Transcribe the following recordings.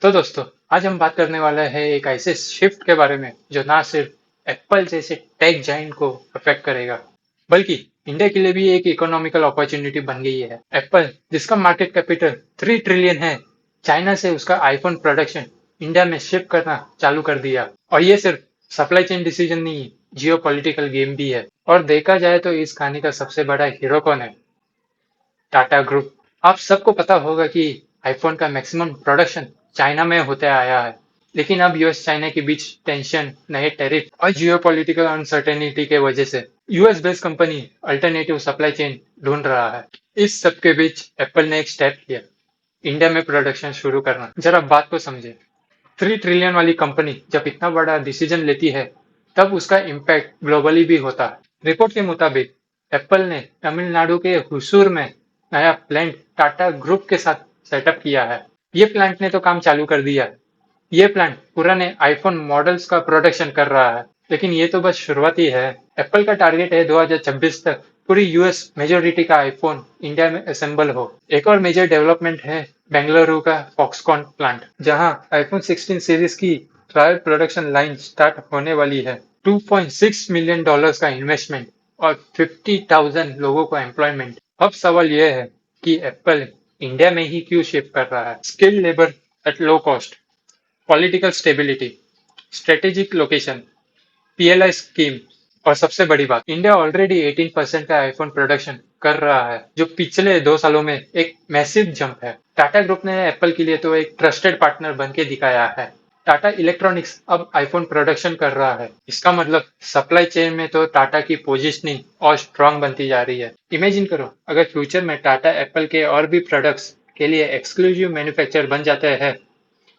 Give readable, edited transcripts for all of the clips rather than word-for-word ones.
तो दोस्तों, आज हम बात करने वाले हैं एक ऐसे शिफ्ट के बारे में जो ना सिर्फ एप्पल जैसे टेक जाइंट को अफेक्ट करेगा, बल्कि इंडिया के लिए भी एक इकोनॉमिकल अपॉर्चुनिटी बन गई है। एप्पल, जिसका मार्केट कैपिटल 3 ट्रिलियन है, चाइना से उसका आईफोन प्रोडक्शन इंडिया में शिफ्ट करना चालू कर दिया। और ये सिर्फ सप्लाई चेन डिसीजन नहीं है, जियो पॉलिटिकल गेम भी है। और देखा जाए तो इस कहानी का सबसे बड़ा हीरो कौन है? टाटा ग्रुप। आप सबको पता होगा कि आईफोन का मैक्सिमम प्रोडक्शन चाइना में होते आया है, लेकिन अब यूएस चाइना के बीच टेंशन, नए टैरिफ और जियोपॉलिटिकल अनसर्टेनिटी के वजह से US based company alternative supply chain ढूंढ रहा है। इस सब के बीच एप्पल ने एक स्टेप लिया, इंडिया में प्रोडक्शन शुरू करना। जरा बात को समझे। 3 ट्रिलियन वाली कंपनी जब इतना बड़ा डिसीजन लेती है, तब उसका इम्पैक्ट ग्लोबली भी होता है। रिपोर्ट के मुताबिक एप्पल ने तमिलनाडु के हुसूर में नया प्लांट टाटा ग्रुप के साथ सेटअप किया है। ये प्लांट ने तो काम चालू कर दिया है। ये प्लांट पुराने आईफोन मॉडल्स का प्रोडक्शन कर रहा है, लेकिन ये तो बस शुरुआत ही है। एप्पल का टारगेट है 2026 तक पूरी यूएस मेजोरिटी का आईफोन इंडिया में असेंबल हो। एक और मेजर डेवलपमेंट है बेंगलुरु का फॉक्सकॉन प्लांट, जहां आईफोन 16 सीरीज की ट्रायल प्रोडक्शन लाइन स्टार्ट होने वाली है। $2.6 मिलियन का इन्वेस्टमेंट और 50,000 लोगों को एम्प्लॉयमेंट। अब सवाल यह है कि एप्पल इंडिया में ही क्यों शिफ्ट कर रहा है? Skilled labour at low cost, political stability, strategic location, PLI scheme, और सबसे बड़ी बात, इंडिया ऑलरेडी 18% का आईफोन प्रोडक्शन कर रहा है, जो पिछले 2 सालों में एक मैसिव जंप है। टाटा ग्रुप ने एप्पल के लिए तो एक ट्रस्टेड पार्टनर बन के दिखाया है। टाटा इलेक्ट्रॉनिक्स अब आईफोन प्रोडक्शन कर रहा है। इसका मतलब सप्लाई चेन में तो टाटा की पोजीशनिंग और स्ट्रांग बनती जा रही है। इमेजिन करो, अगर फ्यूचर में टाटा एप्पल के और भी प्रोडक्ट्स के लिए एक्सक्लूसिव मैन्युफैक्चरर बन जाते हैं,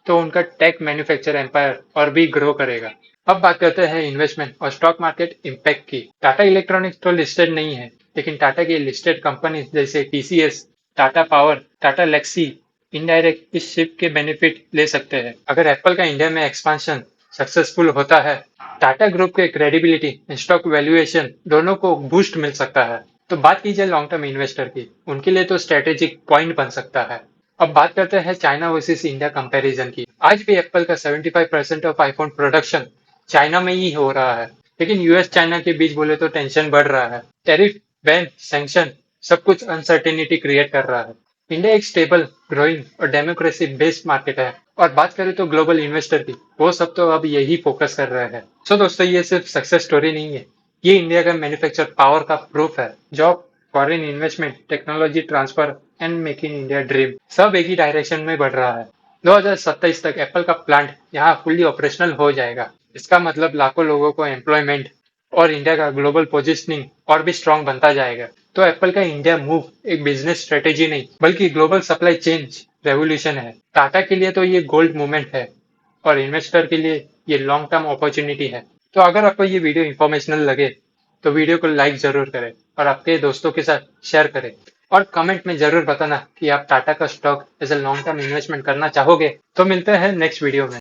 तो उनका टेक मैन्युफैक्चर एम्पायर और भी ग्रो करेगा। अब बात करते हैं इन्वेस्टमेंट और स्टॉक मार्केट इम्पैक्ट की। टाटा इलेक्ट्रॉनिक्स तो लिस्टेड नहीं है, लेकिन टाटा की लिस्टेड कंपनी जैसे TCS, Tata power, Tata Elxsi indirect इस शिफ्ट के बेनिफिट ले सकते हैं। अगर एप्पल का इंडिया में एक्सपांशन सक्सेसफुल होता है, टाटा ग्रुप के क्रेडिबिलिटी एंड स्टॉक वैल्यूएशन दोनों को बूस्ट मिल सकता है। तो बात कीजिए लॉन्ग टर्म इन्वेस्टर की, उनके लिए तो स्ट्रेटेजिक पॉइंट बन सकता है। अब बात करते हैं चाइना वर्सेस इंडिया कंपैरिजन की। आज भी एप्पल का 75% ऑफ आईफोन प्रोडक्शन चाइना में ही हो रहा है, लेकिन यूएस चाइना के बीच बोले तो टेंशन बढ़ रहा है। टैरिफ, बैन, सैंक्शन, सब कुछ अनसर्टेनिटी क्रिएट कर रहा है। इंडिया एक स्टेबल, ग्रोइंग और डेमोक्रेसी बेस्ड मार्केट है। और बात करें तो ग्लोबल इन्वेस्टर की, वो सब तो अब यही फोकस कर रहे हैं। सो दोस्तों, ये सिर्फ सक्सेस स्टोरी नहीं है, ये इंडिया का मैन्युफैक्चर पावर का प्रूफ है। Job, foreign investment, technology transfer and make in India dream, सब एक ही डायरेक्शन में बढ़ रहा है। 2027 तक एप्पल का प्लांट यहाँ फुल्ली ऑपरेशनल हो जाएगा। इसका मतलब लाखों लोगों को एम्प्लॉयमेंट और इंडिया का ग्लोबल पोजिशनिंग और भी स्ट्रांग बनता जाएगा। तो एप्पल का इंडिया मूव एक बिजनेस स्ट्रेटेजी नहीं, बल्कि ग्लोबल सप्लाई चेंज रेवोल्यूशन है। टाटा के लिए तो ये गोल्ड मूवमेंट है, और इन्वेस्टर के लिए ये लॉन्ग टर्म अपॉर्चुनिटी है। तो अगर आपको ये वीडियो इंफॉर्मेशनल लगे, तो वीडियो को लाइक जरूर करें और आपके दोस्तों के साथ शेयर करें। और कमेंट में जरूर बताना कि आप टाटा का stock as a long term investment करना चाहोगे। तो मिलते हैं नेक्स्ट वीडियो में।